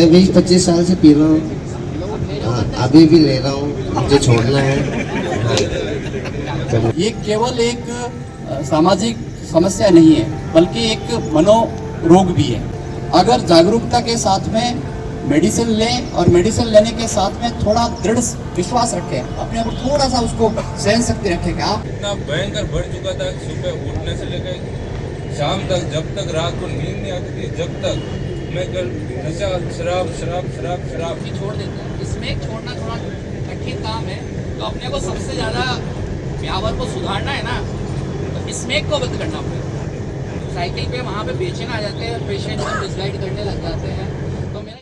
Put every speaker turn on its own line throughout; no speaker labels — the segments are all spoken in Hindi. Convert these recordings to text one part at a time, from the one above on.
मैं 20-25 साल से पी रहा हूँ। हाँ, अभी भी ले रहा हूँ, मुझे छोड़ना है। हाँ।
ये केवल एक सामाजिक समस्या नहीं है, बल्कि एक मनोरोग भी है। अगर जागरूकता के साथ में मेडिसिन लें और मेडिसिन लेने के साथ में थोड़ा दृढ़ विश्वास रखें, अपने ऊपर थोड़ा सा उसको सहन शक्ति रखें कि आप
इतना भयंकर बढ़ चुका था कि सुबह उठने से लेकर शाम तक, जब तक रात को नींद नहीं आती थी, जब तक मैं कल नशा शराब शराब शराब शराब
भी छोड़ देते हैं। इसमें छोड़ना थोड़ा कठिन काम है, तो अपने को सबसे ज़्यादा व्यापार को सुधारना है ना, तो स्मैक को बंद करना पड़ेगा। साइकिल पे वहाँ पे बेचने आ जाते हैं, पेशेंट को मिसगाइड करने लग जाते हैं। तो मेरा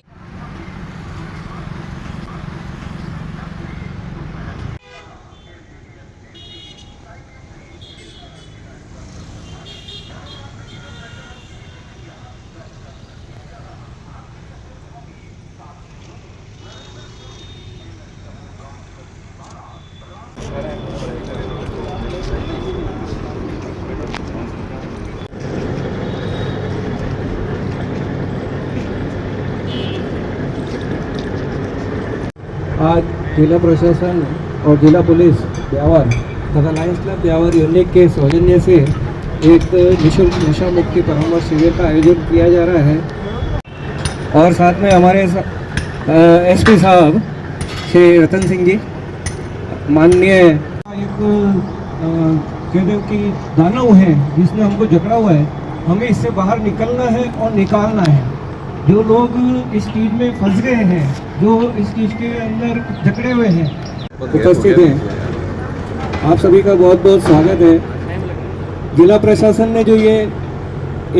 आज जिला प्रशासन और जिला पुलिस ब्यावर तथा लायंस क्लब ब्यावर यूनिट के सौजन्य से एक निःशुल्क नशा मुक्ति परामर्श शिविर का आयोजन किया जा रहा है। और साथ में हमारे एसपी साहब श्री रतन सिंह जी, माननीय एक कहते कि दानव है जिसने हमको जकड़ा हुआ है, हमें इससे बाहर निकलना है और निकालना है। जो लोग इस चीज़ में फंस गए हैं, जो इस चीज़ के अंदर जकड़े हुए हैं, उपस्थित हैं, आप सभी का बहुत बहुत स्वागत है। जिला प्रशासन ने जो ये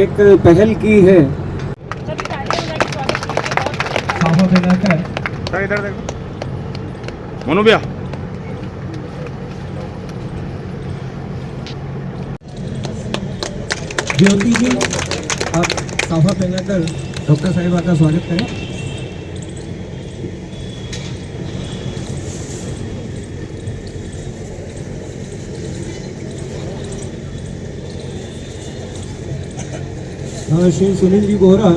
एक पहल की है,
इधर देखो मनु भैया,
ज्योति जी आप साफा पहनाकर डॉक्टर साहिबा का स्वागत करें। श्री सुनील जी बोहरा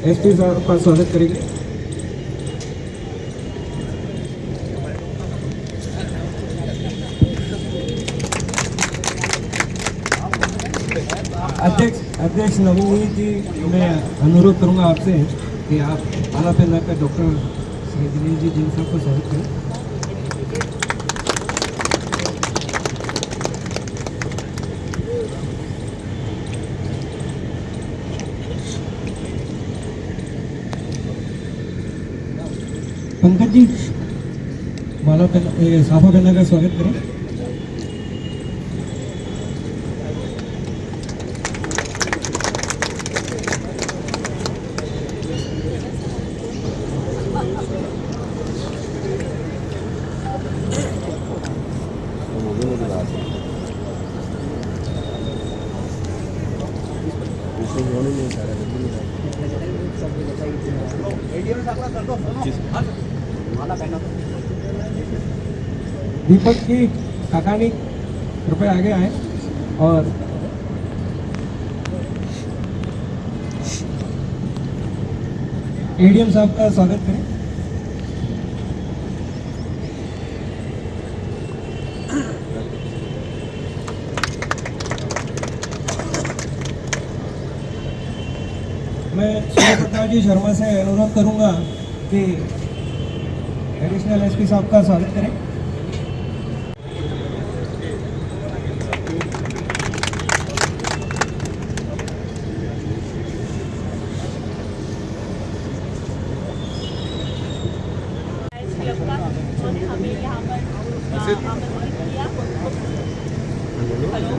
एसपी साहब का स्वागत करेंगे। अध्यक्ष नवनीत जी, मैं अनुरोध करूंगा आपसे कि आप आला पहना कर डॉक्टर श्री दिनेश जी जिन साहब को स्वागत करें। पंकज जी माला पहना साफा पहना कर स्वागत करें। दीपक जी काकानी कृपया आगे आए और एडीएम साहब का स्वागत करें। मैं सूर्य प्रकाश जी शर्मा से अनुरोध करूंगा कि एडिशनल एसपी साहब का स्वागत करें।
हमें यहाँ पर आमंत्रित किया। हेलो,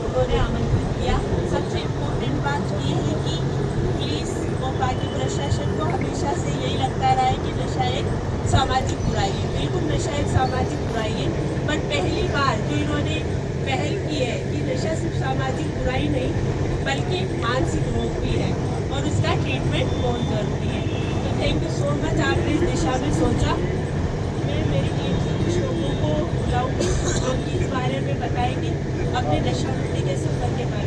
उन्होंने आमंत्रित किया। सबसे इम्पोर्टेंट बात ये है कि पुलिस और बाकी प्रशासन को हमेशा से यही लगता रहा है कि नशा एक सामाजिक बुराई है। बिल्कुल नशा एक सामाजिक बुराई है, बट पहली बार जो इन्होंने पहल की है कि नशा सिर्फ सामाजिक बुराई नहीं बल्कि मानसिक रोग भी है और उसका ट्रीटमेंट बहुत जरूरी है। तो थैंक यू सो मच, आपने इस दिशा में सोचा। मैं मेरी टीम से कुछ लोगों को बुलाऊंगी जो कि इस बारे में बताएंगे अपने नशा मुक्ति के सफर के बारे में।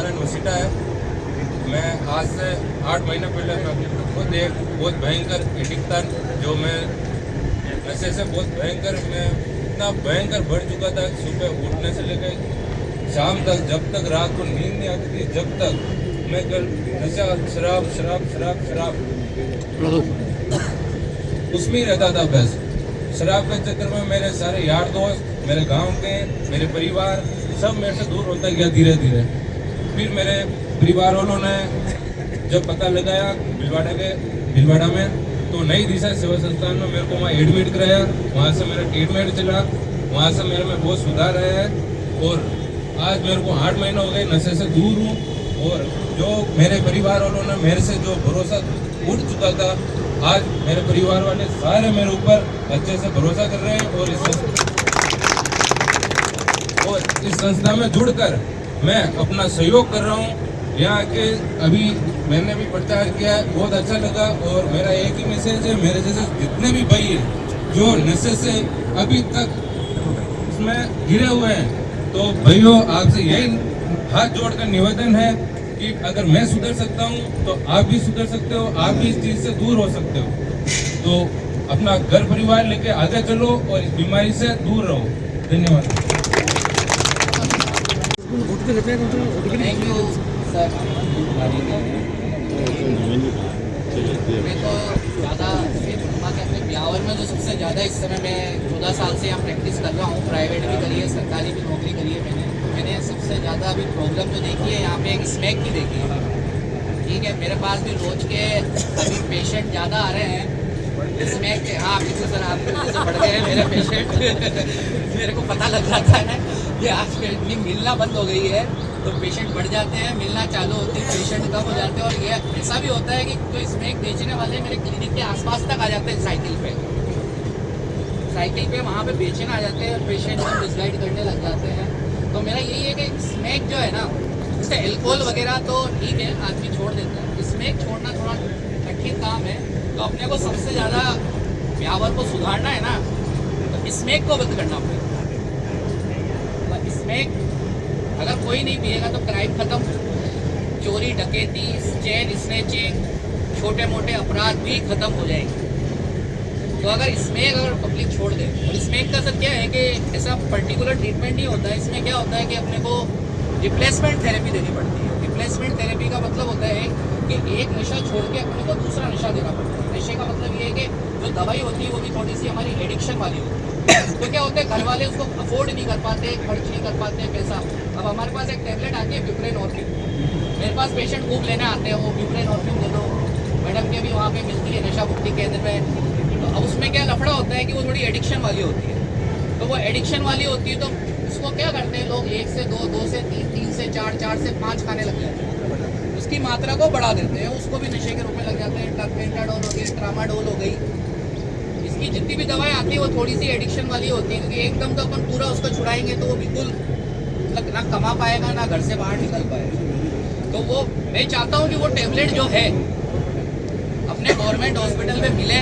डिपार्टमेंट वसीटा है। मैं आज से 8 महीने पहले मैं खुद एक बहुत भयंकर एडिक्ट था, जो मैं नशे से बहुत भयंकर, मैं इतना भयंकर बढ़ चुका था कि सुबह उठने से लेकर शाम तक, जब तक रात को नींद नहीं आती थी, जब तक मैं कल नशा शराब शराब शराब शराब उसमें ही रहता था। बस शराब के चक्कर में मेरे सारे यार दोस्त, मेरे गांव के, मेरे परिवार सब मेरे से दूर होता गया धीरे धीरे। फिर मेरे परिवार वालों ने जब पता लगाया भीलवाड़ा में, तो नई दिशा सेवा संस्थान में मेरे को वहाँ एडमिट कराया। वहाँ से मेरा ट्रीटमेंट चला, वहाँ से मेरे में बहुत सुधार आया है और आज मेरे को 8 महीने हो गए नशे से दूर हूँ। और जो मेरे परिवार वालों ने मेरे से जो भरोसा उठ चुका था, आज मेरे परिवार वाले सारे मेरे ऊपर अच्छे से भरोसा कर रहे हैं। और इस संस्था में जुड़कर मैं अपना सहयोग कर रहा हूँ। यहाँ के अभी मैंने भी प्रचार किया है, बहुत अच्छा लगा। और मेरा एक ही मैसेज है, मेरे जैसे जितने भी भाई हैं जो नशे से अभी तक इसमें घिरे हुए हैं, तो भाइयों आपसे यही हाथ जोड़कर निवेदन है कि अगर मैं सुधर सकता हूँ तो आप भी सुधर सकते हो, आप भी इस चीज़ से दूर हो सकते हो। तो अपना घर परिवार लेके आगे चलो और इस बीमारी से दूर रहो। धन्यवाद।
Thank you sir. मैं तो ज़्यादा अपने ब्यावर में जो सबसे ज़्यादा इस समय मैं 14 साल से यहाँ प्रैक्टिस कर रहा हूँ, प्राइवेट भी करी है, सरकारी भी नौकरी करी है मैंने सबसे ज़्यादा अभी प्रॉब्लम जो देखी है यहाँ पे एक स्मैक की देखी है। ठीक है, मेरे पास भी रोज के अभी पेशेंट ज़्यादा आ रहे हैं स्मैक के। हाँ पीछे सर आप से बढ़ गए हैं मेरे पेशेंट। मेरे को पता लग रहा था ना कि आज इतनी मिलना बंद हो गई है तो पेशेंट बढ़ जाते हैं, मिलना चालू होते हैं, पेशेंट कम हो जाते हैं। और ये ऐसा भी होता है कि जो स्मैक बेचने वाले मेरे क्लिनिक के आसपास तक आ जाते हैं साइकिल पे वहाँ पे बेचने आ जाते हैं, पेशेंट को मिसगाइड करने लग जाते हैं। तो मेरा यही है कि स्मैक जो है ना, जैसे एल्कोहल वगैरह तो ठीक है आदमी छोड़ देता है, स्मैक छोड़ना थोड़ा कठिन काम है। तो अपने को सबसे ज़्यादा ब्यावर को सुधारना है ना, तो स्मैक को बंद करना पड़ेगा। स्मैक अगर कोई नहीं पिएगा तो क्राइम खत्म, चोरी डकैती चेन स्नैचिंग छोटे मोटे अपराध भी खत्म हो जाएंगे। तो अगर पब्लिक छोड़ दे, और स्मैक का सर क्या है कि ऐसा पर्टिकुलर ट्रीटमेंट नहीं होता है। इसमें क्या होता है कि अपने को रिप्लेसमेंट थेरेपी देनी पड़ती है। रिप्लेसमेंट थेरेपी का मतलब होता है कि एक नशा छोड़ के अपने को दूसरा नशा देना पड़ता है। नशे का मतलब ये है कि जो दवाई होती है वो भी थोड़ी सी हमारी एडिक्शन वाली होती है। तो क्या होता है, घर वाले उसको अफोर्ड नहीं कर पाते, खर्च नहीं कर पाते पैसा। अब हमारे पास एक टैबलेट आती है ब्यूप्रेनॉर्फिन, मेरे पास पेशेंट खूब लेने आते हैं, वो ब्यूप्रेनॉर्फिन दे दो मैडम के भी वहाँ पे मिलती है नशा मुक्ति केंद्र में। तो अब उसमें क्या लफड़ा होता है कि वो थोड़ी एडिक्शन वाली होती है। तो वो एडिक्शन वाली होती है तो उसको क्या करते हैं लोग, 1 से 2, 2 से 3, 3 से 4, 4 से 5 खाने लग जाते हैं। उसकी मात्रा को बढ़ा देते हैं, उसको भी नशे के रूप में लग जाते हैं। टर्पेंटाडोल हो गई, ट्रामाडोल हो गई, इसकी जितनी भी दवाएं आती है वो थोड़ी सी एडिक्शन वाली होती है। क्योंकि एकदम तो अपन पूरा उसको छुड़ाएंगे तो वो बिल्कुल ना कमा पाएगा ना घर से बाहर निकल पाएगा। तो वो मैं चाहता हूँ कि वो टेबलेट जो है अपने गवर्नमेंट हॉस्पिटल में मिले,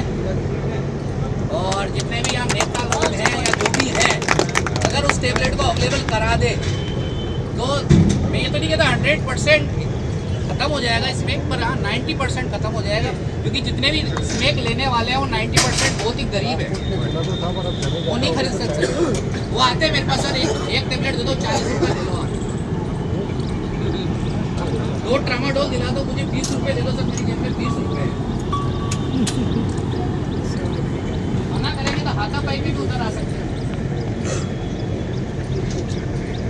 और जितने भी यहाँ नेता लोग हैं या जो भी है, अगर उस टेबलेट को अवेलेबल करा दे तो मैं ये तो नहीं कहता 100% खत्म हो जाएगा स्मैक, पर हाँ 90% खत्म हो जाएगा। क्योंकि जितने भी स्मैक लेने वाले हैं वो 90% बहुत ही गरीब है, वो नहीं खरीद सकते। वो आते हैं मेरे पास, सर एक टेबलेट दे दो, 40 रुपये दे दो, 2 ट्रामाडोल दिला दो, मुझे 20 रुपये दे दो। सर मेरी जेब में 20 रुपये है, मना करेंगे तो हाथापाई भी उधर आ सकते हैं,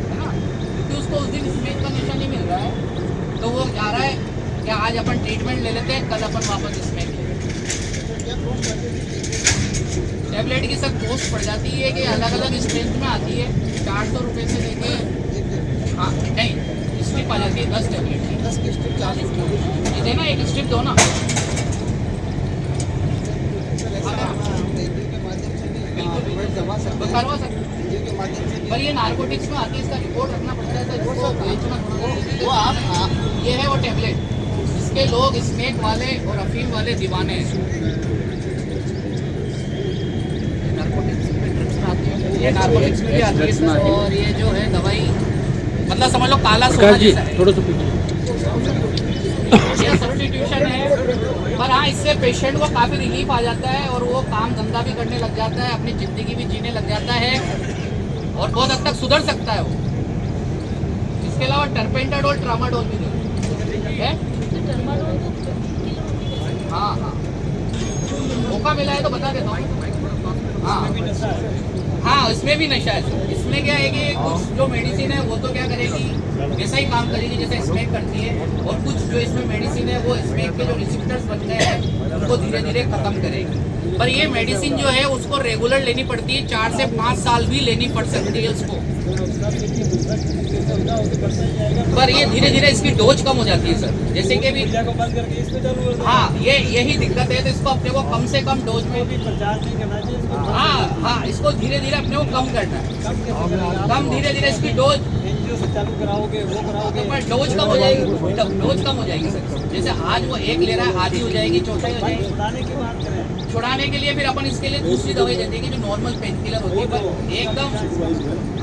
है ना। क्योंकि उसको उस दिन स्मैक का नशा नहीं मिल रहा है, तो वो जा रहा है कि आज अपन ट्रीटमेंट ले लेते हैं, कल अपन वापस स्मैक ले लेते हैं। टैबलेट की सर कॉस्ट पड़ जाती है कि अलग अलग स्ट्रेंथ में आती है, 400 रुपये से लेके, हाँ नहीं स्ट्रिप आ जाती है 10 टैबलेट की, 10 की स्ट्रिप 40 की देना, एक स्ट्रिप दो ना। करवा सकते, पर ये नारकोटिक्स में आती है, इसका रिपोर्ट रखना पड़ता है, इसको बेचना वो आप ये है वो टैबलेट, इसके लोग स्मैक वाले और अफीम वाले दीवाने हैं। नारकोटिक्स में भी आती है, और ये जो है दवाई मतलब समझ लो काला सोना जैसा है, ये सब्स्टिट्यूशन है। पर हाँ, इससे पेशेंट को काफ़ी रिलीफ आ जाता है और वो काम धंधा भी करने लग जाता है, अपनी ज़िंदगी भी जीने लग जाता है और बहुत हद तक सुधर सकता है वो। इसके अलावा टर्पेंटाडोल, ट्रामाडोल भी है। हाँ हाँ, मौका मिला है तो बता देता हूँ। हाँ, इसमें भी नशा है। इसमें क्या है कि कुछ जो मेडिसिन है वो तो क्या करेगी, वैसा ही काम करेगी जैसे स्मेक करती है, और कुछ जो इसमें मेडिसिन है वो स्मेक के जो रिसेप्टर्स बन गए हैं उनको धीरे धीरे खत्म करेगी। पर ये मेडिसिन जो है उसको रेगुलर लेनी पड़ती है, 4 से 5 साल भी लेनी पड़ सकती है उसको। पर ये धीरे धीरे इसकी डोज कम हो जाती है सर, जैसे कि भी हाँ, यही दिक्कत है। तो इसको अपने को कम से कम डोज में हाँ, इसको धीरे धीरे अपने को कम करना है, धीरे धीरे इसकी डोज पर डोज कम हो जाएगी, डोज कम हो जाएगी सर। जैसे आज वो 1 ले रहा है, आधी हो जाएगी, चौथाई हो जाएगी। छुड़ाने के लिए फिर अपन इसके लिए दूसरी दवाई देते हैं कि जो नॉर्मल पेन किलर होती है, पर एकदम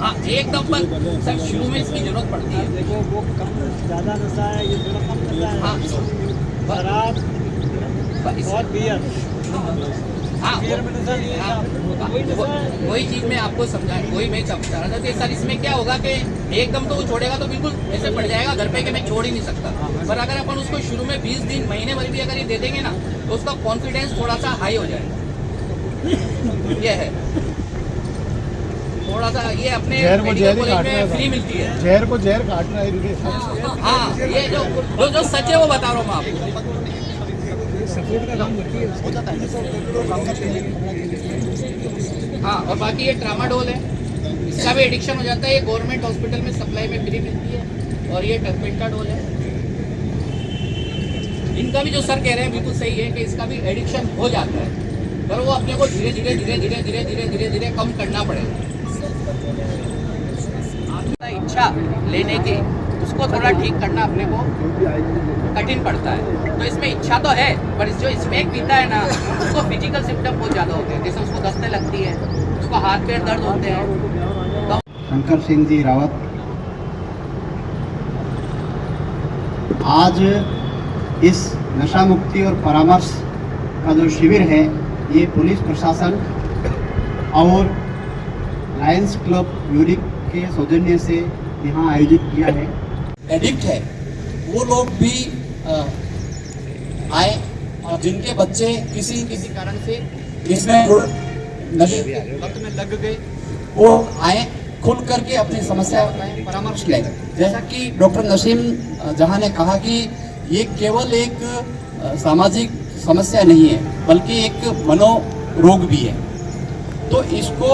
हाँ, एकदम पर सर शुरू में इसकी जरूरत पड़ती है।
देखो वो कम ज़्यादा नशा है, ये थोड़ा कम नशा है।
हाँ,
शराब और बियर,
हाँ,
बियर में नशा नहीं है, वही नशा है।
वही चीज मैं आपको समझा, वही मैं समझा रहा था कि सर इसमें क्या होगा कि एकदम तो वो छोड़ेगा तो बिल्कुल ऐसे पड़ जाएगा घर पे कि मैं छोड़ ही नहीं सकता। पर अगर अपन उसको शुरू में 20 दिन, महीने भर भी अगर ये दे देंगे ना, तो उसका कॉन्फिडेंस थोड़ा सा हाई हो जाएगा। ये है थोड़ा सा, ये अपने मेडिकल कॉलेज में फ्री मिलती है।
जहर को जहर काटना है।
हाँ, ये जो सच है वो बता रहा हूँ मैं आपको। हाँ, और बाकी ये ट्रामाडोल है, इसका भी एडिक्शन हो जाता है। ये गवर्नमेंट हॉस्पिटल में सप्लाई में फ्री मिलती है। और ये टर्पेंटाडोल है, इनका भी जो सर कह रहे हैं बिल्कुल सही है कि इसका भी एडिक्शन हो जाता है, पर वो अपने को धीरे धीरे धीरे धीरे धीरे धीरे धीरे धीरे कम करना पड़ेगा। इच्छा लेने की उसको थोड़ा ठीक करना अपने को कठिन पड़ता है। तो इसमें इच्छा तो है, पर जो स्मेक पीता है ना, उसको फिजिकल सिम्टम बहुत ज़्यादा होते हैं। जैसे उसको दस्तें लगती है, उसको हाथ पैर दर्द होते हैं।
शंकर सिंह जी रावत, आज इस नशा मुक्ति और परामर्श का जो शिविर है, ये पुलिस प्रशासन और लायंस क्लब यूनिक के सौजन्य से यहाँ आयोजित किया है।
एडिक्ट है वो लोग भी आए, और जिनके बच्चे किसी कारण से इसमें नशे में लग गए, वो आए, खुल करके अपनी समस्या बताएं, परामर्श लें। जैसा कि डॉक्टर नसीम जहां ने कहा कि ये केवल एक सामाजिक समस्या नहीं है, बल्कि एक मनोरोग भी है। तो इसको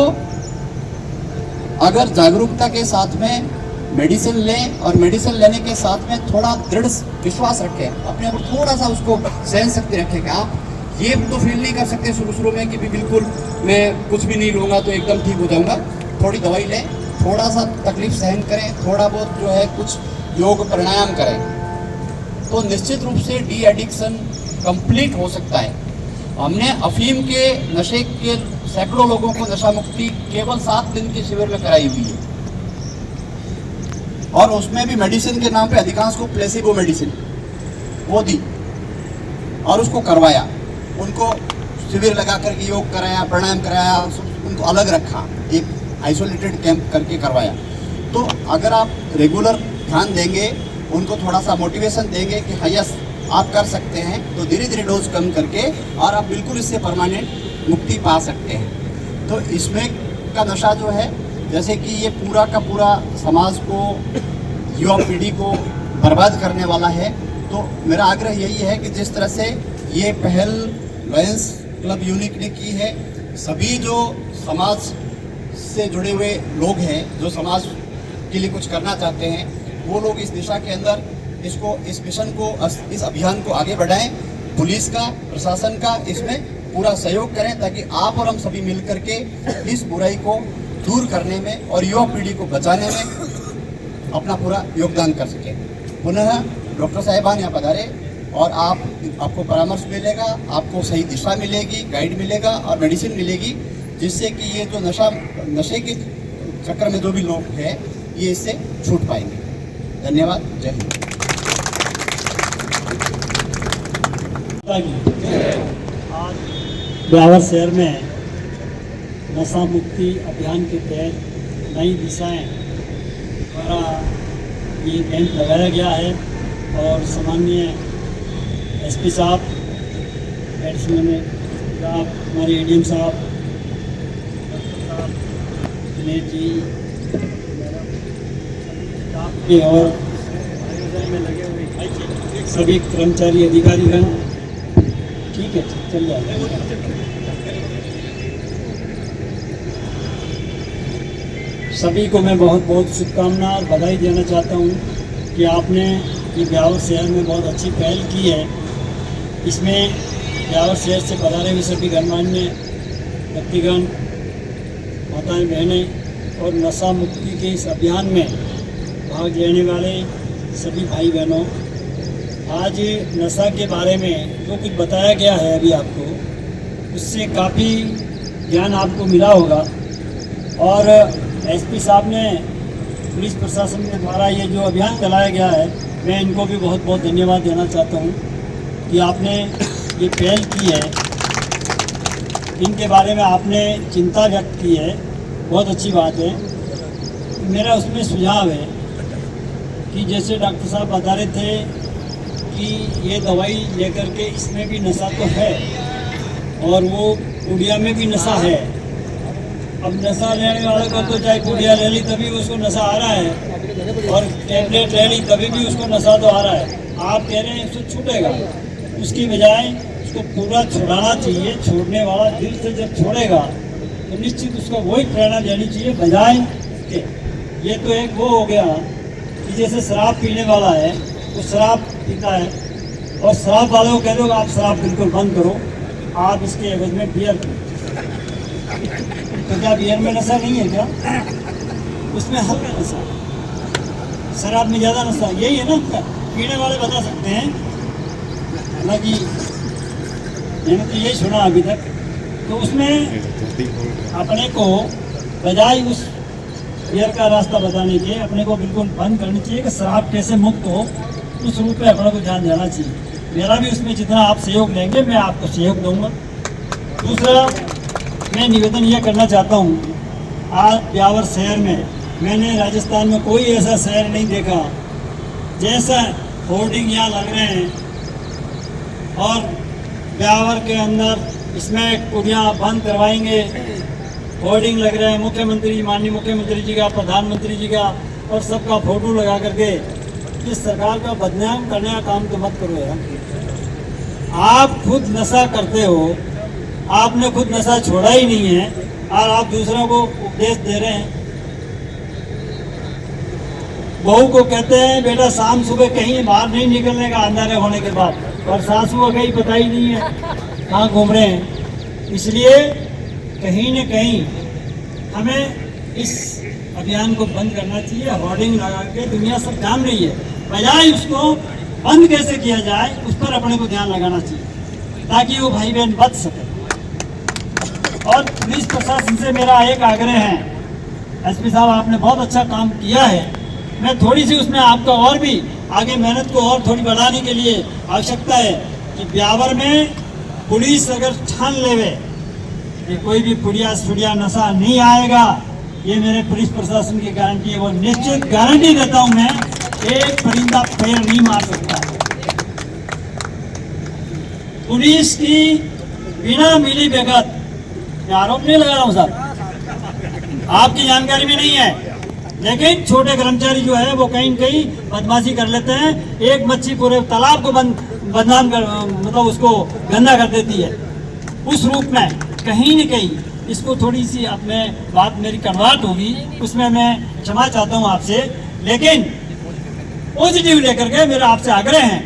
अगर जागरूकता के साथ में मेडिसिन लें, और मेडिसिन लेने के साथ में थोड़ा दृढ़ विश्वास रखें, अपने ऊपर थोड़ा सा उसको सहन शक्ति रखें कि आप ये तो फील नहीं कर सकते शुरू में कि भी बिल्कुल मैं कुछ भी नहीं लूँगा तो एकदम ठीक हो जाऊँगा। थोड़ी दवाई लें, थोड़ा सा तकलीफ सहन करें, थोड़ा बहुत जो है कुछ योग प्राणायाम करें, तो निश्चित रूप से डी एडिक्शन कंप्लीट हो सकता है। हमने अफीम के नशे के सैकड़ों लोगों को नशा मुक्ति केवल 7 दिन के शिविर में कराई हुई है, और उसमें भी मेडिसिन के नाम पे अधिकांश को प्लेसिबो मेडिसिन वो दी और उसको करवाया, उनको शिविर लगा करके योग कराया, प्राणायाम कराया, उनको अलग रखा, एक आइसोलेटेड कैंप करके करवाया। तो अगर आप रेगुलर ध्यान देंगे, उनको थोड़ा सा मोटिवेशन देंगे कि हाँ यस आप कर सकते हैं, तो धीरे धीरे डोज कम करके और आप बिल्कुल इससे परमानेंट मुक्ति पा सकते हैं। तो इसमें का नशा जो है, जैसे कि ये पूरा का पूरा समाज को, युवा पीढ़ी को बर्बाद करने वाला है, तो मेरा आग्रह यही है कि जिस तरह से ये पहल लायंस क्लब यूनिक ने की है, सभी जो समाज से जुड़े हुए लोग हैं, जो समाज के लिए कुछ करना चाहते हैं, वो लोग इस दिशा के अंदर इसको, इस मिशन को, इस अभियान को आगे बढ़ाएं। पुलिस का, प्रशासन का इसमें पूरा सहयोग करें, ताकि आप और हम सभी मिल करके इस बुराई को दूर करने में और युवा पीढ़ी को बचाने में अपना पूरा योगदान कर सकें। पुनः डॉक्टर साहिबान यहाँ पधारे, और आपको परामर्श मिलेगा, आपको सही दिशा मिलेगी, गाइड मिलेगा और मेडिसिन मिलेगी, जिससे कि ये जो नशे के चक्कर में जो भी लोग हैं, ये इससे छूट पाएंगे। धन्यवाद। जय हिंद।
आज ब्यावर शहर में नशा मुक्ति अभियान के तहत नई दिशाएं द्वारा ये कैंप लगाया गया है और सामान्य एसपी साहब, एडिशनल साहब, हमारे एडीएम साहब, दिनेश जी और सभी कर्मचारी अधिकारीगण, ठीक है चल जाएगा। सभी को मैं बहुत बहुत शुभकामना और बधाई देना चाहता हूँ कि आपने ये ब्यावर शहर में बहुत अच्छी पहल की है। इसमें ब्यावर शहर से पधारे हुए सभी गणमान्य व्यक्तिगण, माताएं, बहनें और नशा मुक्ति के इस अभियान में भाग लेने वाले सभी भाई बहनों, आज नशा के बारे में जो कुछ बताया गया है अभी आपको, उससे काफ़ी ज्ञान आपको मिला होगा। और एसपी साहब ने, पुलिस प्रशासन के द्वारा ये जो अभियान चलाया गया है, मैं इनको भी बहुत बहुत धन्यवाद देना चाहता हूँ कि आपने ये पहल की है, इनके बारे में आपने चिंता व्यक्त की है, बहुत अच्छी बात है। मेरा उसमें सुझाव है कि जैसे डॉक्टर साहब बता रहे थे कि ये दवाई लेकर के इसमें भी नशा तो है और वो पुड़िया में भी नशा है। अब नशा लेने वाले को तो चाहे पुड़िया ले ली तभी उसको नशा आ रहा है और टैबलेट ले ली तभी भी उसको नशा तो आ रहा है। आप कह रहे हैं उसको छूटेगा, उसकी बजाय उसको पूरा छुड़ाना चाहिए। छोड़ने वाला दिल से जब छोड़ेगा तो निश्चित उसको वही प्रेरणा लेनी चाहिए, बजाय कि ये तो एक वो हो गया कि जैसे शराब पीने वाला है, वो शराब पीता है और शराब वाले को कह दो आप शराब बिल्कुल बंद करो, आप इसके एवज में बियर पी। तो क्या बियर में नशा नहीं है क्या? उसमें हल्का नशा, शराब में ज़्यादा नशा, यही है ना? पीने वाले बता सकते हैं, हालांकि मैंने तो यही सुना अभी तक। तो उसमें अपने को बजाय उस बियर का रास्ता बताने के अपने को बिल्कुल बंद करनी चाहिए कि शराब कैसे मुक्त हो, उस रूप में अपने को ध्यान देना चाहिए। मेरा भी उसमें जितना आप सहयोग लेंगे मैं आपको सहयोग दूंगा। दूसरा, मैं निवेदन यह करना चाहता हूँ, आज ब्यावर शहर में मैंने राजस्थान में कोई ऐसा शहर नहीं देखा जैसा होर्डिंग यहाँ लग रहे हैं और ब्यावर के अंदर इसमें कुड़ियाँ बंद करवाएंगे, होर्डिंग लग रहे हैं मुख्यमंत्री जी, माननीय मुख्यमंत्री जी का, प्रधानमंत्री जी का और सबका फोटो लगा करके। इस सरकार का बदनाम करने का काम तो मत करो यार। आप खुद नशा करते हो, आपने खुद नशा छोड़ा ही नहीं है और आप दूसरों को उपदेश दे रहे हैं। बहू को कहते हैं बेटा शाम सुबह कहीं बाहर नहीं निकलने का अंधारे होने के बाद, और सासू को कहीं पता ही नहीं है कहाँ घूम रहे हैं। इसलिए कहीं न कहीं हमें इस अभियान को बंद करना चाहिए। होर्डिंग लगा के दुनिया सब जान रही है, बजाय उसको बंद कैसे किया जाए उस पर अपने को ध्यान लगाना चाहिए ताकि वो भाई बहन बच सके। और पुलिस प्रशासन से मेरा एक आग्रह है, एसपी साहब आपने बहुत अच्छा काम किया है, मैं थोड़ी सी उसमें आपका और भी आगे मेहनत को और थोड़ी बढ़ाने के लिए आवश्यकता है कि ब्यावर में पुलिस अगर ठान लेवे कि कोई भी पुड़िया सुड़िया नशा नहीं आएगा, ये मेरे पुलिस प्रशासन की गारंटी है। वो निश्चित गारंटी देता हूं मैं, एक परिंदा पैर नहीं मार सकता। पुलिस की बिना मिली भगत, आरोप नहीं लगा रहा हूं साहब, आपकी जानकारी में नहीं है, लेकिन छोटे कर्मचारी जो है वो कहीं कहीं बदमाशी कर लेते हैं। एक मच्छी पूरे तालाब को बदनाम कर, मतलब उसको गंदा कर देती है। उस रूप में कहीं न कहीं इसको थोड़ी सी अब मैं बात मेरी कड़वाहट होगी, उसमें मैं क्षमा चाहता हूं आपसे, लेकिन पॉजिटिव लेकर के मेरा आपसे आग्रह है,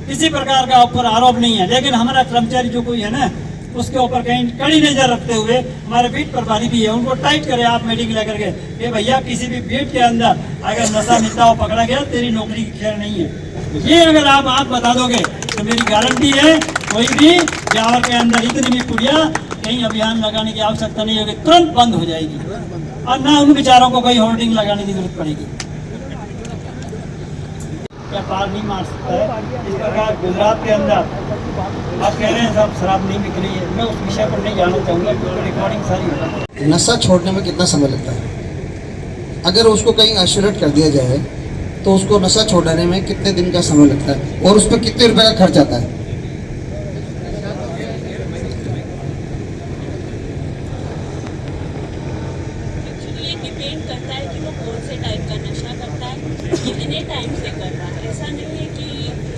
किसी प्रकार का ऊपर आरोप नहीं है, लेकिन हमारा कर्मचारी जो कोई है ना उसके ऊपर कहीं कड़ी नजर रखते हुए हमारे बीट प्रभारी भी है, उनको टाइट करें आप मीटिंग लेकर के, ये भैया किसी भी बीट के अंदर अगर नशा मिलता हो पकड़ा गया तेरी नौकरी की खैर नहीं है। ये अगर आप बता दोगे तो मेरी गारंटी है कोई भी ब्यावर के अंदर इतनी भी पुड़िया कहीं अभियान लगाने की आवश्यकता नहीं होगी, तुरंत बंद हो जाएगी और ना उन बेचारों को कोई होर्डिंग लगाने की जरूरत पड़ेगी। या पार नहीं मार सकता है। इस प्रकार गुजरात के अंदर आप कह रहे हैं साहब शराब नहीं बिक रही है, मैं उस विषय पर नहीं जाना चाहूँगा क्योंकि रिकॉर्डिंग सारी होगा।
नशा छोड़ने में कितना समय लगता है? अगर उसको कहीं आइसोलेट कर दिया जाए तो उसको नशा छोड़ने में कितने दिन का समय लगता है और उस पर कितने रुपए का खर्च आता है?
एक्चुअली डिपेंड करता है कि वो कौन से टाइप का नशा करता है, कितने टाइम से कर रहा है। ऐसा नहीं है कि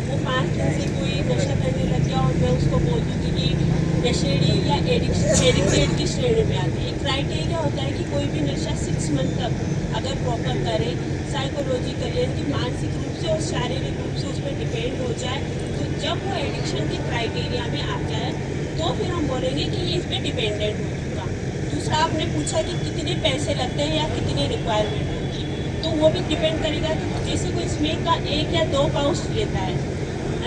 वो 5 दिन से कोई नशा करने लग गया और मैं उसको बोल दूँगी कि नशेड़ी या एडिक्टेड की श्रेणी में आते हैं। एक क्राइटेरिया होता है कि कोई भी नशा 6 मंथ तक अगर प्रॉपर करे, साइकोलॉजिकल यानी कि मानसिक रूप से और शारीरिक रूप से उस पर डिपेंड हो जाए, तो जब वो एडिक्शन के क्राइटेरिया में आ जाए तो फिर हम बोलेंगे कि ये इस पर डिपेंडेंट हो चुका। दूसरा आपने पूछा कि कितने पैसे लगते हैं या कितनी रिक्वायरमेंट होगी, तो वो भी डिपेंड करेगा कि जैसे कोई स्मेक का 1 या 2 पाउच लेता है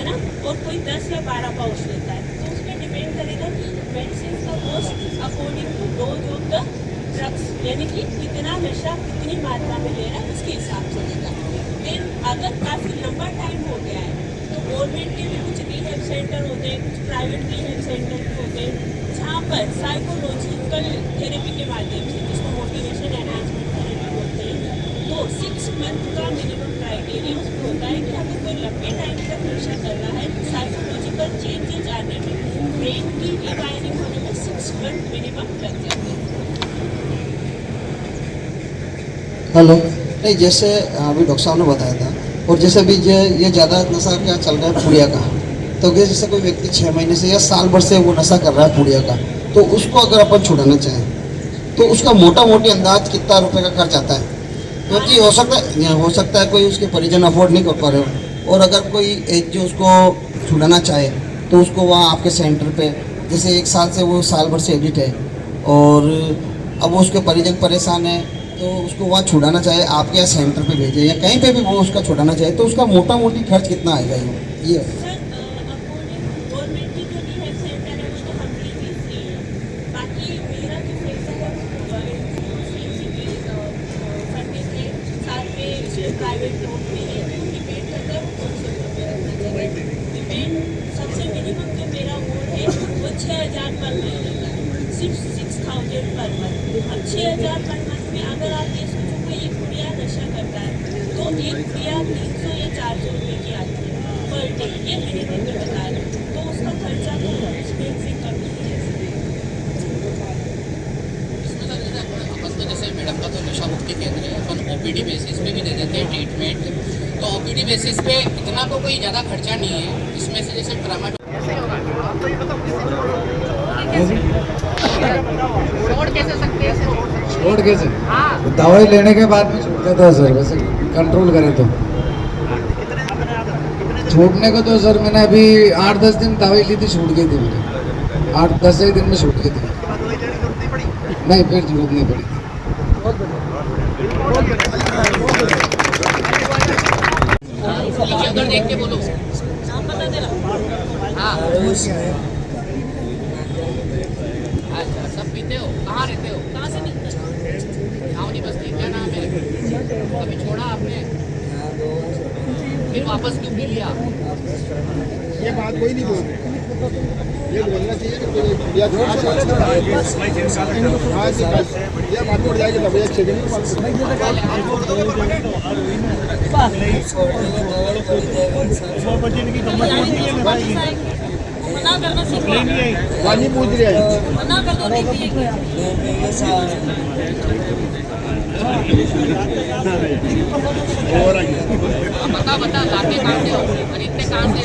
ना, और कोई 10 या 12 पाउच लेता है, तो उस पर डिपेंड करेगा कि मेडिसिन का cost according to dose of the drugs, यानी कि कितना नशा कितनी मात्रा में ले रहा है उसके हिसाब से लेगा। देन अगर काफ़ी लंबा टाइम हो गया है तो गवर्नमेंट के भी कुछ रिहैब सेंटर होते हैं, कुछ प्राइवेट रिहैब सेंटर भी होते हैं, जहाँ पर साइकोलॉजिकल थेरेपी के माध्यम से, जिसको मोटिवेशन एनहांसमेंट थेरेपी बोलते हैं, तो 6 मंथ का मिनिमम क्राइटेरिया उसमें होता है कि अगर कोई लंबे टाइम तक नशा कर रहा है तो साइकोलॉजिकल चेंजेस आने में, ब्रेन की रिवायरिंग होने में 6 मंथ मिनिमम लग जाते हैं।
हेलो, नहीं जैसे अभी डॉक्टर साहब ने बताया था, और जैसे अभी ये ज़्यादा नशा क्या चल रहा है पुड़िया का, तो अगर जैसे कोई व्यक्ति 6 महीने से या साल भर से वो नशा कर रहा है पुड़िया का, तो उसको अगर अपन छुड़ाना चाहें तो उसका मोटा मोटी अंदाज कितना रुपए का खर्च आता है? क्योंकि हो सकता है कोई उसके परिजन अफोर्ड नहीं कर पा रहे हो, और अगर कोई एक जो उसको छुड़ाना चाहे तो उसको वहाँ आपके सेंटर पे, जैसे 1 साल से वो साल भर से एडिट है और अब वो उसके परिजन परेशान है, तो उसको वहाँ छुड़ाना चाहे आपके यहाँ सेंटर पे भेजे या कहीं पे भी वो उसका छुड़ाना चाहे, तो उसका मोटा मोटी खर्च कितना आएगा ये?
सर गवर्नमेंट की जो रिहैब सेंटर है वो तो कम्प्लीटली फ्री है। बाकी मेरा जो पैसा है वो फंडिंग है, साथ में प्राइवेट लोन भी है, तो डिपेंड करता है वो कौन से लोन में रखना चाहिए। डिपेंड सबसे मिनिमम जो मेरा मोड है वो 6,000 पर महीने का है, सिर्फ 6,000 पर मंथ। अब 6,000 पर मंथ में अगर आप ये सोचो कोई एक गुड़िया नशा करता है तो एक गुड़िया 300 या 400 रुपये की आती है पर डे, ये मिनिमम में बता रहे हैं, तो उसका खर्चा तो उसमें से कम ही है।
आपस में जैसे मैडम का तो नशा मुक्ति केंद्र है, अपन OPD बेसिस पे भी दे देते हैं ट्रीटमेंट, तो OPD बेसिस पे इतना तो कोई ज़्यादा खर्चा नहीं है। इसमें से जैसे ट्रामा छोड़ कैसे सकते हैं?
छोड़ कैसे?
हाँ,
दवाई लेने के बाद भी छूट जाता है सर, वैसे कंट्रोल करें तो। छूटने को तो सर मैंने अभी 8-10 दिन दवाई ली थी, छूट गई थी मेरी, 8-10 दिन में छूट गई थी। नहीं, फिर जरूरत नहीं पड़ी।
उधर देख के बोलो। हाँ, अच्छा, सब पीते हो? कहाँ रहते हो? कहाँ से मिलते हो? छावनी बस्ती, क्या नाम है? कभी छोड़ा आपने? फिर वापस क्यों पी लिया?
ये बात कोई नहीं बोल रहे, ये बोलना चाहिए कि कोई या ये बात पड़ जाएगी तब एक सेकंड
मना करना सीखो,
पानी पूछ रही है,
मना कर दो नहीं पिएगी।
बता लाके कहाँ से हो? खरीदते कहाँ से?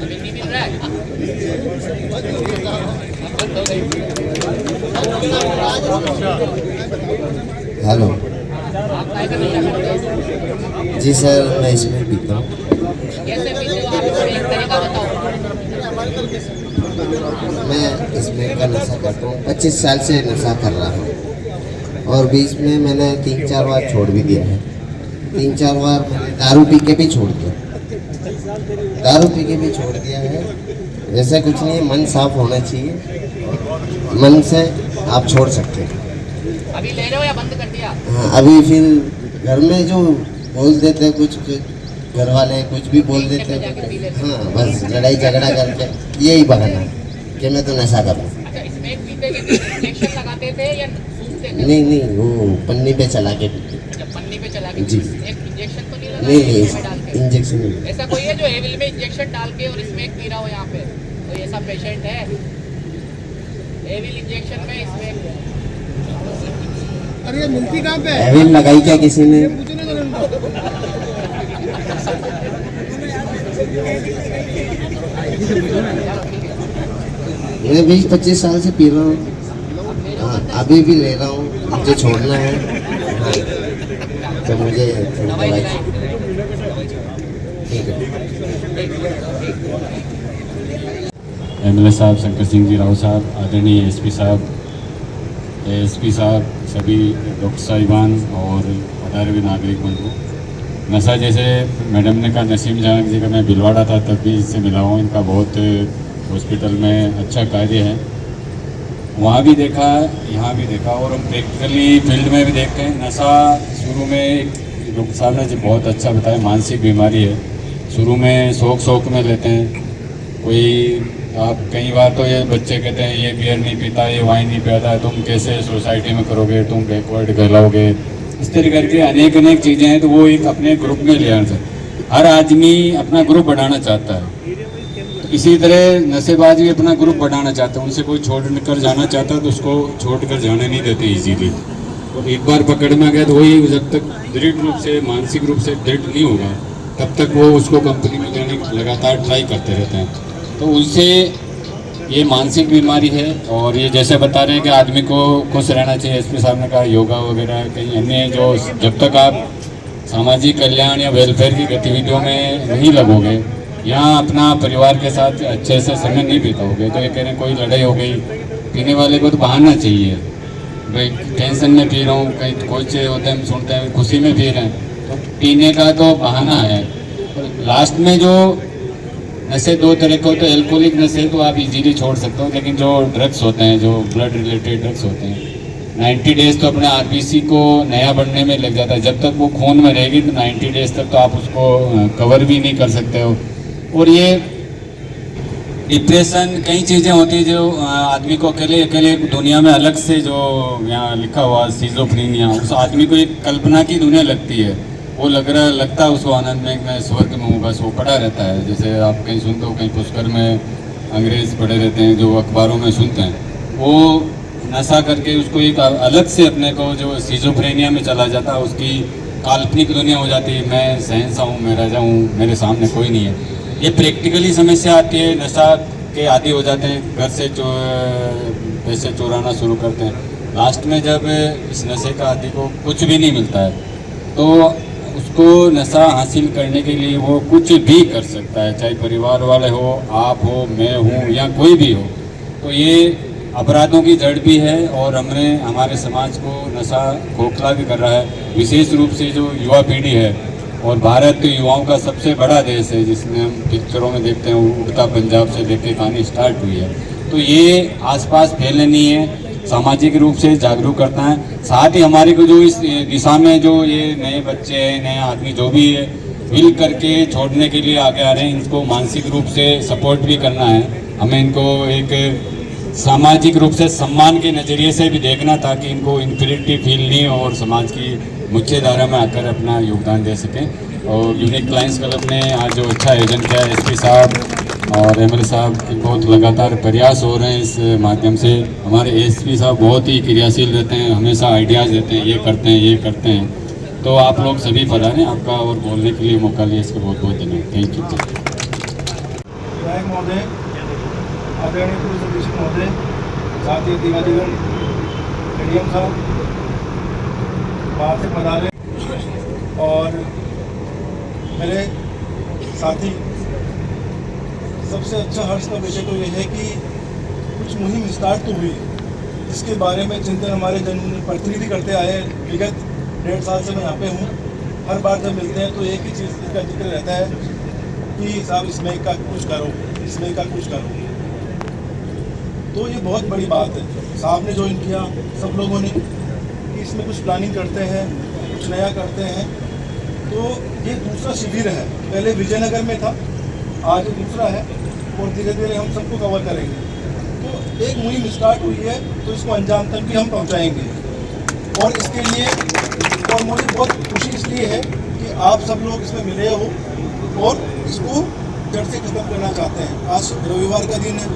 अभी नहीं मिल रहा है?
हेलो
आप काय का नशा करते हो?
जी सर, मैं इसमें पीता हूँ।
कैसे पीते हो आप? एक तरीका बताओ।
मैं इसमें का नशा करता हूँ, 25 साल से नशा कर रहा हूँ, और बीच में मैंने 3-4 बार छोड़ भी दिया है। 3-4 बार मैंने दारू पी के भी छोड़ दिया है, वैसे कुछ नहीं है, मन साफ होना चाहिए, मन से आप छोड़ सकते हैं।
अभी ले रहे हो या बंद कर दिया?
हाँ, अभी फिर घर में जो बोल देते हैं कुछ घर वाले कुछ भी बोल देते हैं, हाँ बस लड़ाई झगड़ा करके यही बहाना कि मैं तो नशा करूँ।
अच्छा, इसमें एक पीते के इंजेक्शन लगाते थे या सूंघते थे?
नहीं वो पन्नी पे चला के
जब पन्नी पे चला के
जी।
एक इंजेक्शन तो नहीं लगा?
नहीं
इसमें डाल के?
इंजेक्शन नहीं।
ऐसा कोई है जो एविल में इंजेक्शन डाल के और इसमें एक पी रहा हो यहाँ पे? कोई ऐसा पेशेंट है? एविल इंजेक्शन में इसमें
अरे ये मिलती कहाँ पे है?
एविल लगाई क्या किसी ने?
पूछने दो उनको।
मैं 20-25 साल से पी रहा हूँ, हाँ अभी भी ले रहा हूँ, मुझे छोड़ना है। हाँ, तो मुझे दवाई ठीक है।
एमएलए साहब, शंकर सिंह जी राव साहब, आदरणीय एसपी साहब, एएसपी साहब, सभी डॉक्टर साहिबान और पधारे हुए नागरिक बंधु, नशा जैसे मैडम ने कहा, नसीम जहां जी का मैं भिलवाड़ा था तब भी इससे मिला हूँ। इनका बहुत हॉस्पिटल में अच्छा कार्य है, वहाँ भी देखा यहाँ भी देखा और हम प्रैक्टिकली फील्ड में भी देखते हैं। नशा शुरू में डॉक्टर साहब ने जो बहुत अच्छा बताया, मानसिक बीमारी है। शुरू में शौक में लेते हैं, कोई आप कई बार तो ये बच्चे कहते हैं ये बियर नहीं पीता, ये वाइन नहीं पीता, तुम कैसे सोसाइटी में करोगे, तुम बैकवर्ड कहलाओगे, इस तरीके की अनेक चीज़ें हैं। तो वो एक अपने ग्रुप में ले आना चाहिए। हर आदमी अपना ग्रुप बढ़ाना चाहता है, तो इसी तरह नशेबाज भी अपना ग्रुप बढ़ाना चाहते हैं। उनसे कोई छोड़ कर जाना चाहता है तो उसको छोड़ कर जाने नहीं देते इजीली। और एक बार पकड़ में गया तो वही जब तक दृढ़ रूप से मानसिक रूप से दृढ़ नहीं होगा तब तक वो उसको कंपनी में जाने की लगातार ट्राई करते रहते हैं। तो उससे ये मानसिक बीमारी है। और ये जैसे बता रहे हैं कि आदमी को खुश रहना चाहिए, एसपी साहब ने कहा योगा वगैरह कहीं अन्य जो, जब तक आप सामाजिक कल्याण या वेलफेयर की गतिविधियों में नहीं लगोगे, यहाँ अपना परिवार के साथ अच्छे से समय नहीं बिताओगे। तो ये कह रहे हैं कोई लड़ाई हो गई, पीने वाले को तो बहाना चाहिए, भाई टेंशन में पी रहा हूँ, कहीं कोई होते हैं सुनते हैं खुशी में पी रहे हैं, तो पीने का तो बहाना है। लास्ट में जो नशे दो तरह के होते हैं, एल्कोहलिक नशे तो आप इजीली छोड़ सकते हो, लेकिन जो ड्रग्स होते हैं, जो ब्लड रिलेटेड ड्रग्स होते हैं, 90 डेज तो अपने आरबीसी को नया बनने में लग जाता है। जब तक वो खून में रहेगी तो 90 डेज तक तो आप उसको कवर भी नहीं कर सकते हो। और ये डिप्रेशन कई चीज़ें होती है जो आदमी को अकेले दुनिया में अलग से, जो यहाँ लिखा हुआ सिजोफ्रेनिया, उस आदमी को एक कल्पना की दुनिया लगती है। वो लगता है उसको आनंद में मैं स्वर्ग में हूँ, बस वो पड़ा रहता है। जैसे आप कहीं सुनते हो, कहीं पुष्कर में अंग्रेज पड़े रहते हैं जो अखबारों में सुनते हैं, वो नशा करके उसको एक अलग से अपने को जो सिजोफ्रेनिया में चला जाता है, उसकी काल्पनिक दुनिया हो जाती है। मैं शहंशाह हूँ, मैं राजा हूँ, मेरे सामने कोई नहीं है। ये प्रैक्टिकली समस्या आती है, नशा के आदी हो जाते हैं, घर से पैसे चुराना शुरू करते हैं। लास्ट में जब इस नशे का आदी को कुछ भी नहीं मिलता है तो उसको नशा हासिल करने के लिए वो कुछ भी कर सकता है, चाहे परिवार वाले हो, आप हो, मैं हूँ या कोई भी हो। तो ये अपराधों की जड़ भी है और हमने हमारे समाज को नशा खोखला भी कर रहा है। विशेष रूप से जो युवा पीढ़ी है, और भारत युवाओं का सबसे बड़ा देश है, जिसमें हम पिक्चरों में देखते हैं उड़ता पंजाब से लेकर कहानी स्टार्ट हुई है। तो ये आसपास फैलनी है, सामाजिक रूप से जागरूक करता है। साथ ही हमारे को जो इस दिशा में जो ये नए बच्चे हैं, नए आदमी जो भी है, मिल करके छोड़ने के लिए आगे आ रहे हैं, इनको मानसिक रूप से सपोर्ट भी करना है। हमें इनको एक सामाजिक रूप से सम्मान के नज़रिए से भी देखना, ताकि इनको इन्फीरियरिटी फील नहीं हो और समाज की मुख्य धारा में आकर अपना योगदान दे सकें। और यूनिक लायंस क्लब ने आज जो अच्छा आयोजन किया, एसपी साहब और एमएलए साहब के बहुत लगातार प्रयास हो रहे हैं इस माध्यम से। हमारे एसपी साहब बहुत ही क्रियाशील रहते हैं, हमेशा आइडियाज़ देते हैं, ये करते हैं ये करते हैं। तो आप लोग सभी पधारें, आपका और बोलने के लिए मौका लिया, इसके बहुत बहुत धन्यवाद। Thank you.
विधायक महोदय, आदरणीय पुलिस अधीक्षक महोदय, साथ ही अधिकारीगण, एडीएम साहब बाहर से पधारे और मेरे साथी, सबसे अच्छा हर्ष का विषय तो ये है कि कुछ मुहिम स्टार्ट तो हुई, जिसके बारे में चिंतन हमारे जनप्रतिनिधि करते आए। विगत 1.5 साल से मैं यहाँ पे हूँ। हर बार जब मिलते हैं तो एक ही चीज़ का जिक्र रहता है कि साहब इसमें का कुछ करो। इसमें का कुछ करो। तो ये बहुत बड़ी बात है, साहब ने ज्वाइन किया, सब लोगों ने, कि इसमें कुछ प्लानिंग करते हैं, कुछ नया करते हैं। तो ये दूसरा शिविर है, पहले विजयनगर में था, आज दूसरा है और धीरे धीरे हम सबको कवर करेंगे। तो एक मुहिम स्टार्ट हुई है तो इसको अंजाम तक भी हम पहुंचाएंगे। और इसके लिए और मुझे बहुत खुशी इसलिए है कि आप सब लोग इसमें मिले हो और इसको जड़ से खत्म करना चाहते हैं। आज रविवार का दिन है,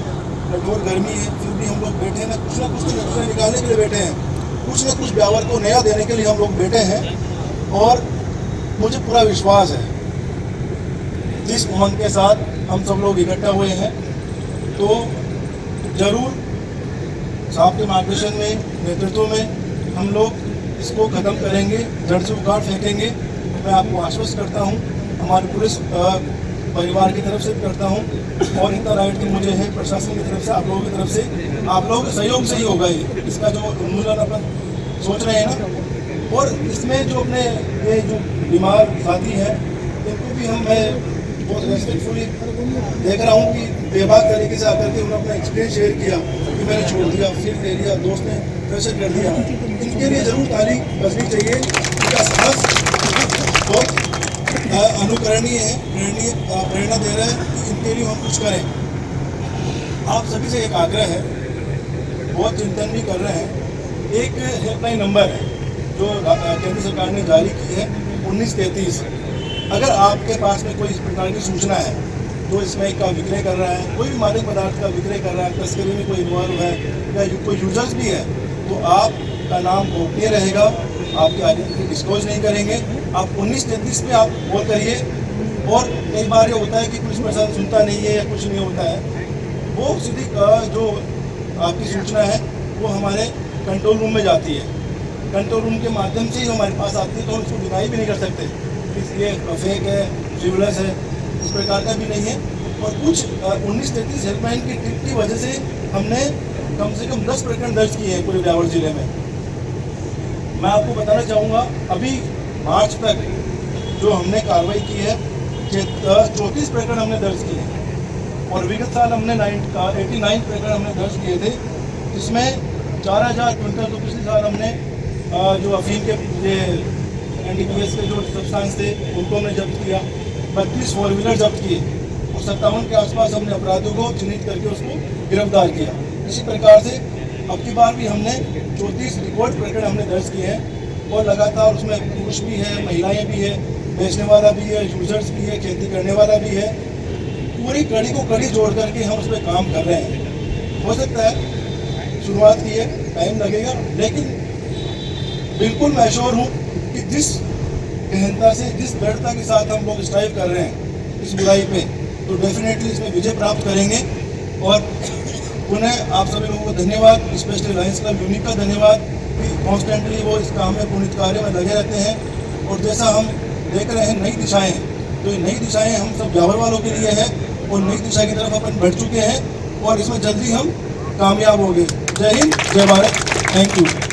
कठोर गर्मी है, फिर भी हम लोग बैठे हैं ना कुछ तो नतीजा निकालने के लिए बैठे हैं, कुछ न कुछ ब्यावर को नया देने के लिए हम लोग बैठे हैं। और मुझे पूरा विश्वास है जिस उमंग के साथ हम सब लोग इकट्ठा हुए हैं, तो जरूर साहब के मार्गदर्शन में, नेतृत्व में हम लोग इसको ख़त्म करेंगे, जड़ से उखाड़ फेंकेंगे। मैं आपको आश्वस्त करता हूँ, हमारे पुलिस परिवार की तरफ से भी करता हूँ और इतना राइट की मुझे है प्रशासन की तरफ से, आप लोगों की तरफ से, आप लोगों के सहयोग से ही होगा ये इसका जो उन्मूलन अपन सोच रहे हैं ना। और इसमें जो अपने ये जो बीमार साथी हैं इनको भी मैं बहुत रेस्पेक्टफुली देख रहा हूँ कि बेबाक तरीके से आकर के उन्होंने अपना एक्सपीरियंस शेयर किया कि मैंने छोड़ दिया, फिर ले लिया, दोस्त ने प्रेशर कर दिया। इनके लिए ज़रूर ताली बजनी चाहिए, इनका साहस बहुत अनुकरणीय है, प्रेरणा दे रहा है कि इनके लिए हम कुछ करें। आप सभी से एक आग्रह है, बहुत चिंतन भी कर रहे हैं, एक हेल्पलाइन नंबर है जो केंद्र सरकार ने जारी की है 1933। अगर आपके पास में कोई इस प्रकार की सूचना है, जो स्मैक का विक्रय कर रहा है, कोई भी मादक पदार्थ का विक्रय कर रहा है, तस्करी में कोई इन्वॉल्व है या कोई यूजर्स भी है, तो आपका नाम गोपनीय रहेगा, आपकी आइडेंटिटी डिस्क्लोज नहीं करेंगे। आप 1933 पे आप कॉल करिए। और कई बार ये होता है कि पुलिस प्रशासन सुनता नहीं है या कुछ नहीं होता है, वो सीधी जो आपकी सूचना है वो हमारे कंट्रोल रूम में जाती है, कंट्रोल रूम के माध्यम से ही हमारे पास आती है, तो हम उसको डिनाई भी नहीं कर सकते कि ये फेक है, फ्रिवलस है, इस प्रकार का भी नहीं है। और कुछ 1933 हेल्पलाइन की ट्रिप की वजह से हमने कम से कम 10 प्रकरण दर्ज किए हैं पूरे ब्यावर जिले में। मैं आपको बताना चाहूँगा, अभी मार्च तक जो हमने कार्रवाई की है 34 प्रकरण हमने दर्ज किए हैं और विगत साल हमने 89 प्रकरण हमने दर्ज किए थे, जिसमें 4000 क्विंटल, तो पिछले साल हमने जो अफीम के ये NDPS के जो सब्सटेंस थे उनको हमने जब्त किया, 32 फोर व्हीलर जब्त किए और 57 के आसपास हमने अपराधियों को चिन्हित करके उसको गिरफ्तार किया। इसी प्रकार से अब की बार भी हमने 34 रिकॉर्ड प्रकरण हमने दर्ज किए हैं और लगातार उसमें पुरुष भी है, महिलाएं भी है, बेचने वाला भी है, यूजर्स भी है, खेती करने वाला भी है। पूरी कड़ी को कड़ी जोड़ करके हम उस पर काम कर रहे हैं। हो सकता है शुरुआत की है, टाइम लगेगा, लेकिन बिल्कुल मैं श्योर हूँ कि जिस गहनता से, जिस दृढ़ता के साथ हम लोग स्ट्राइव कर रहे हैं इस बुराई पे, तो डेफिनेटली इसमें विजय प्राप्त करेंगे। और पुनः आप सभी लोगों को धन्यवाद, स्पेशली लायंस क्लब यूनिक का धन्यवाद कि कॉन्स्टेंटली वो इस काम में, पुनित कार्य में लगे रहते हैं। और जैसा हम देख रहे हैं नई दिशाएं, तो ये नई दिशाएं हम सब ब्यावर वालों के लिए है और नई दिशा की तरफ अपन बढ़ चुके हैं और इसमें जल्दी हम कामयाब होंगे। जय हिंद, जय भारत, थैंक यू।